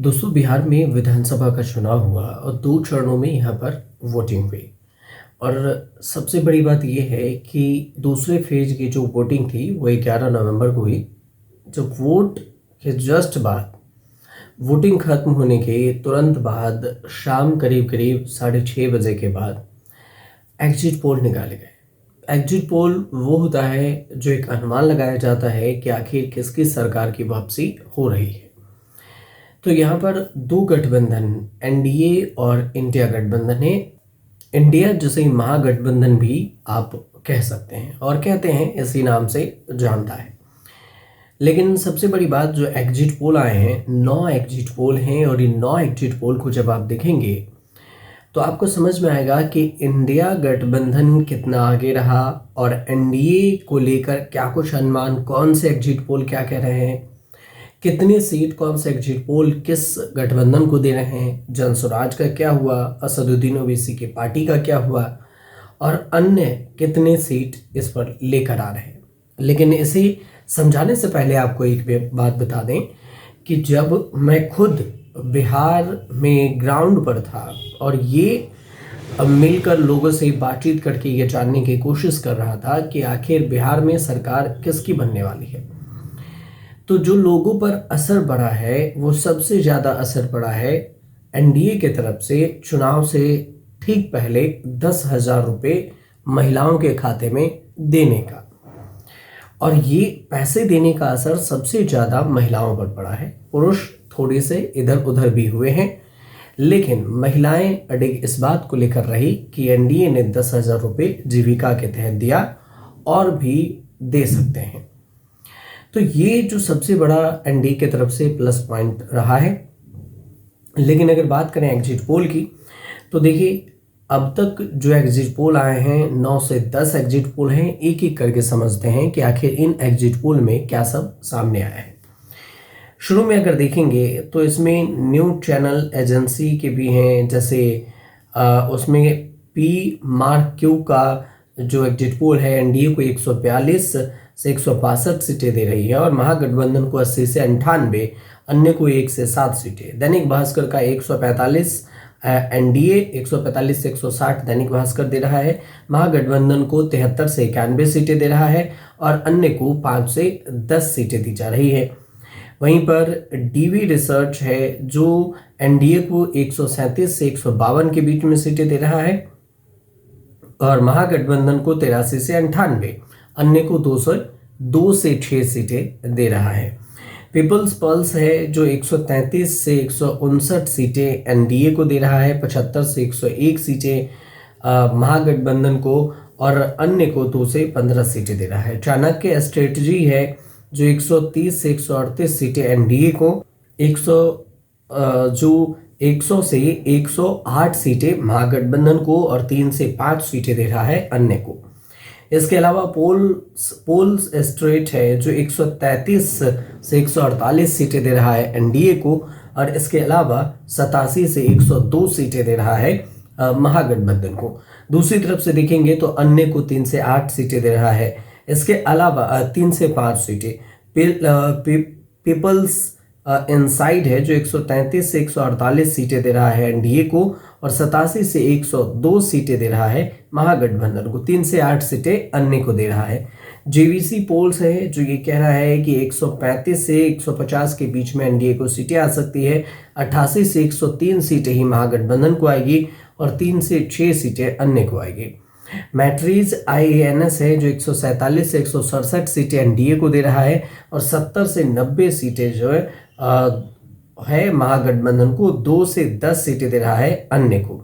दोस्तों, बिहार में विधानसभा का चुनाव हुआ और 2 चरणों में यहाँ पर वोटिंग हुई। और सबसे बड़ी बात ये है कि दूसरे फेज की जो वोटिंग थी वो 11 नवंबर को हुई। जब वोट के जस्ट बाद, वोटिंग खत्म होने के तुरंत बाद, शाम करीब करीब 6:30 बजे के बाद एग्जिट पोल निकाले गए। एग्जिट पोल वो होता है जो एक अनुमान लगाया जाता है कि आखिर किसकी सरकार की वापसी हो रही है। तो यहाँ पर 2 गठबंधन, एनडीए और इंडिया गठबंधन है। इंडिया जिसे महागठबंधन भी आप कह सकते हैं और कहते हैं, इसी नाम से जानता है। लेकिन सबसे बड़ी बात, जो एग्जिट पोल आए हैं, 9 एग्जिट पोल हैं और इन 9 एग्जिट पोल को जब आप देखेंगे तो आपको समझ में आएगा कि इंडिया गठबंधन कितना आगे रहा और एनडीए को लेकर क्या कुछ अनुमान, कौन से एग्जिट पोल क्या कह रहे हैं, कितनी सीट कौन से एग्जिट पोल किस गठबंधन को दे रहे हैं, जनसुराज का क्या हुआ, असदुद्दीन ओवैसी की पार्टी का क्या हुआ और अन्य कितने सीट इस पर लेकर आ रहे हैं। लेकिन इसे समझाने से पहले आपको एक बात बता दें कि जब मैं खुद बिहार में ग्राउंड पर था और ये मिलकर लोगों से बातचीत करके ये जानने की कोशिश कर रहा था कि आखिर बिहार में सरकार किसकी बनने वाली है, तो जो लोगों पर असर पड़ा है वो सबसे ज़्यादा असर पड़ा है एनडीए के तरफ से चुनाव से ठीक पहले 10,000 रुपये महिलाओं के खाते में देने का। और ये पैसे देने का असर सबसे ज़्यादा महिलाओं पर पड़ा है। पुरुष थोड़े से इधर उधर भी हुए हैं, लेकिन महिलाएं अडिग इस बात को लेकर रही कि एनडीए ने 10,000 रुपये जीविका के तहत दिया और भी दे सकते हैं। तो ये जो सबसे बड़ा एनडीए की तरफ से प्लस पॉइंट रहा है। लेकिन अगर बात करें एग्जिट पोल की, तो देखिए अब तक जो एग्जिट पोल आए हैं 9 से 10 एग्जिट पोल हैं। एक एक करके समझते हैं कि आखिर इन एग्जिट पोल में क्या सब सामने आया है। शुरू में अगर देखेंगे तो इसमें न्यूज़ चैनल एजेंसी के भी हैं, जैसे उसमें पी मार्क क्यू का जो एग्जिट पोल है एनडीए को 142 से 162 सीटें दे रही है और महागठबंधन को 80 से 98, अन्य को 1 से 7 सीटें। दैनिक भास्कर का 145 एनडीए, 145 से 160 दैनिक भास्कर दे रहा है। महागठबंधन को 73 से 91 सीटें दे रहा है और अन्य को 5 से 10 सीटें दी जा रही है। वहीं पर डीवी रिसर्च है जो एनडीए को 137 से 152 के बीच में सीटें दे रहा है और महागठबंधन को 83 से 98, अन्य को 202 से 6 सीटें दे रहा है। पीपल्स पल्स है जो 133 से 159 सीटें एनडीए को दे रहा है, 75 से 101 सीटें महागठबंधन को और अन्य को 2 से 15 सीटें दे रहा है। चाणक्य स्ट्रेटजी है जो 130 से 138 सीटें एनडीए को, 100 से 108 सीटें महागठबंधन को और 3 से 5 सीटें दे रहा है अन्य को। इसके अलावा पोल्स स्ट्रेट है जो 133 से 148 सीटें दे रहा है एनडीए को और इसके अलावा 87 से 102 सीटें दे रहा है महागठबंधन को। दूसरी तरफ से देखेंगे तो अन्य को 3 से 8 सीटें दे रहा है। इसके अलावा 3 से 5 सीटें पीपल्स इनसाइड है जो 133 से 148 सीटें दे रहा है एनडीए को और 87 से 102 सीटें दे रहा है महागठबंधन को, 3 से 8 सीटें अन्य को दे रहा है। जेवीसी पोल्स है जो ये कह रहा है कि 135 से 150 के बीच में एनडीए को सीटें आ सकती है, 88 से 103 सीटें ही महागठबंधन को आएगी और 3 से 6 सीटें अन्य को आएगी। मैट्रीज आईएएनएस है जो 147 से 167 सीटें एनडीए को दे रहा है और 70 से 90 सीटें जो है महागठबंधन को, 2 से 10 सीटें दे रहा है अन्य को।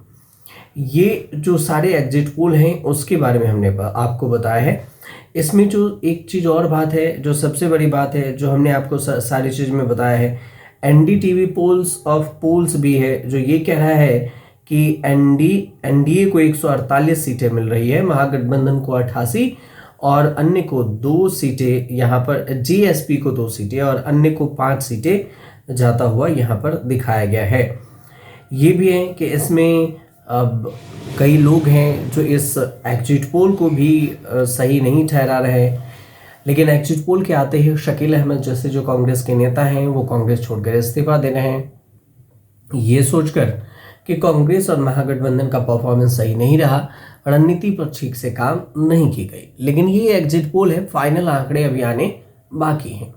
ये जो सारे एग्जिट पोल हैं उसके बारे में हमने आपको बताया है। इसमें जो एक चीज़ और बात है, जो सबसे बड़ी बात है जो हमने आपको सारी चीज़ में बताया है, एनडीटीवी पोल्स ऑफ पोल्स भी है जो ये कह रहा है कि एनडीए को 148 सीटें मिल रही है, महागठबंधन को 88 और अन्य को 2 सीटें, यहाँ पर जीएसपी को 2 सीटें और अन्य को 5 सीटें जाता हुआ यहाँ पर दिखाया गया है। ये भी है कि इसमें अब कई लोग हैं जो इस एग्जिट पोल को भी सही नहीं ठहरा रहे हैं, लेकिन एग्जिट पोल के आते ही शकील अहमद जैसे जो कांग्रेस के नेता हैं वो कांग्रेस छोड़कर इस्तीफा दे रहे हैं। ये सोचकर कि कांग्रेस और महागठबंधन का परफॉर्मेंस सही नहीं रहा, रणनीति पर ठीक से काम नहीं की गई। लेकिन ये एग्जिट पोल है, फाइनल आंकड़े अभी आने बाकी हैं।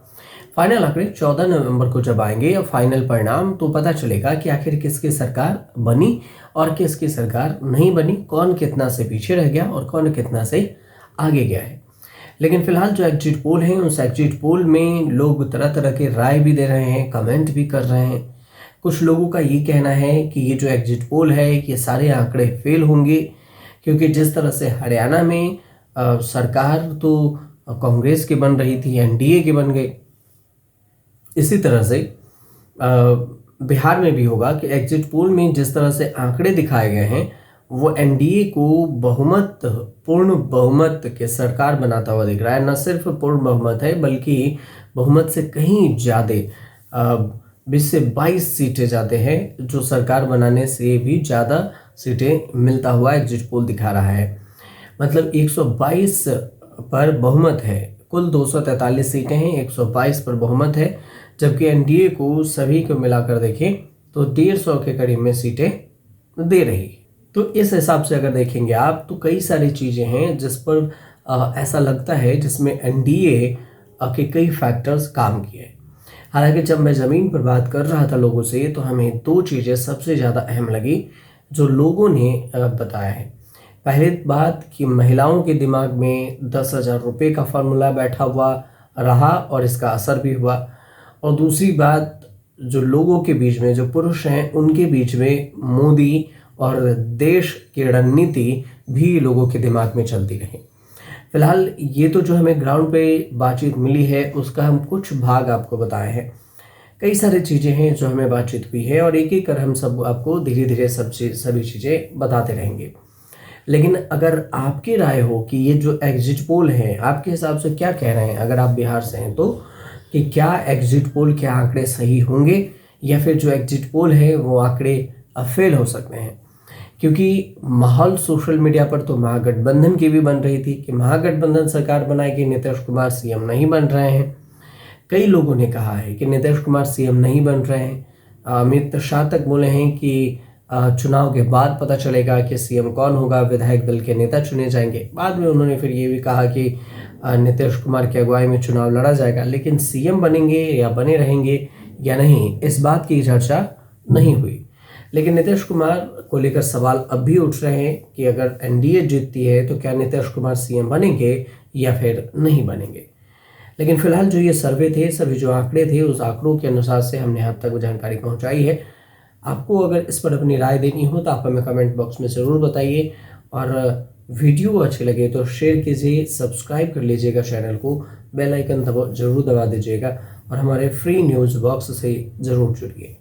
फाइनल आंकड़े 14 नवंबर को जब आएंगे या फाइनल परिणाम, तो पता चलेगा कि आखिर किसकी सरकार बनी और किसकी सरकार नहीं बनी, कौन कितना से पीछे रह गया और कौन कितना से आगे गया है। लेकिन फिलहाल जो एग्जिट पोल हैं, उस एग्जिट पोल में लोग तरह तरह के राय भी दे रहे हैं, कमेंट भी कर रहे हैं। कुछ लोगों का ये कहना है कि ये जो एग्जिट पोल है, ये सारे आंकड़े फेल होंगे, क्योंकि जिस तरह से हरियाणा में सरकार तो कांग्रेस की बन रही थी, एनडीए की बन गई, इसी तरह से बिहार में भी होगा कि एग्जिट पोल में जिस तरह से आंकड़े दिखाए गए हैं, वो एनडीए को पूर्ण बहुमत के सरकार बनाता हुआ दिख रहा है। न सिर्फ पूर्ण बहुमत है, बल्कि बहुमत से कहीं ज़्यादा 20 से 22 सीटें जाते हैं, जो सरकार बनाने से भी ज़्यादा सीटें मिलता हुआ एग्जिट पोल दिखा रहा है। मतलब 122 पर बहुमत है, कुल 243 सीटें हैं, 122 पर बहुमत है, जबकि एनडीए को सभी को मिलाकर देखें तो 150 के करीब में सीटें दे रही। तो इस हिसाब से अगर देखेंगे आप, तो कई सारी चीज़ें हैं जिस पर ऐसा लगता है जिसमें एनडीए के कई फैक्टर्स काम किए। हालांकि जब मैं ज़मीन पर बात कर रहा था लोगों से, तो हमें दो चीज़ें सबसे ज़्यादा अहम लगी जो लोगों ने बताया है। पहली बात कि महिलाओं के दिमाग में 10,000 रुपये का फार्मूला बैठा हुआ रहा और इसका असर भी हुआ। और दूसरी बात, जो लोगों के बीच में, जो पुरुष हैं, उनके बीच में मोदी और देश की रणनीति भी लोगों के दिमाग में चलती रही। फिलहाल ये तो जो हमें ग्राउंड पे बातचीत मिली है, उसका हम कुछ भाग आपको बताए हैं। कई सारी चीज़ें हैं जो हमें बातचीत हुई है, और एक एक कर हम सब आपको धीरे धीरे सभी चीज़ें बताते रहेंगे। लेकिन अगर आपकी राय हो कि ये जो एग्जिट पोल है, आपके हिसाब से क्या कह रहे हैं, अगर आप बिहार से हैं तो, कि क्या एग्जिट पोल के आंकड़े सही होंगे या फिर जो एग्जिट पोल है वो आंकड़े फेल हो सकते हैं। क्योंकि माहौल सोशल मीडिया पर तो महागठबंधन की भी बन रही थी कि महागठबंधन सरकार बनाएगी, नीतीश कुमार सीएम नहीं बन रहे हैं। कई लोगों ने कहा है कि नीतीश कुमार सीएम नहीं बन रहे हैं। अमित शाह तक बोले हैं कि चुनाव के बाद पता चलेगा कि सीएम कौन होगा, विधायक दल के नेता चुने जाएंगे। बाद में उन्होंने फिर ये भी कहा कि नीतीश कुमार की अगुवाई में चुनाव लड़ा जाएगा, लेकिन सीएम बनेंगे या बने रहेंगे या नहीं, इस बात की चर्चा नहीं हुई। लेकिन नीतीश कुमार को लेकर सवाल अब भी उठ रहे हैं कि अगर एनडीए जीतती है तो क्या नीतीश कुमार सीएम बनेंगे या फिर नहीं बनेंगे। लेकिन फिलहाल जो ये सर्वे थे, सभी जो आंकड़े थे, उस आंकड़ों के अनुसार से हमने आप तक जानकारी पहुंचाई है। आपको अगर इस पर अपनी राय देनी हो तो आप हमें कमेंट बॉक्स में ज़रूर बताइए, और वीडियो अच्छी लगे तो शेयर कीजिए, सब्सक्राइब कर लीजिएगा चैनल को, बेल आइकन जरूर दबा दीजिएगा, और हमारे फ्री न्यूज़ बॉक्स से ज़रूर जुड़िए।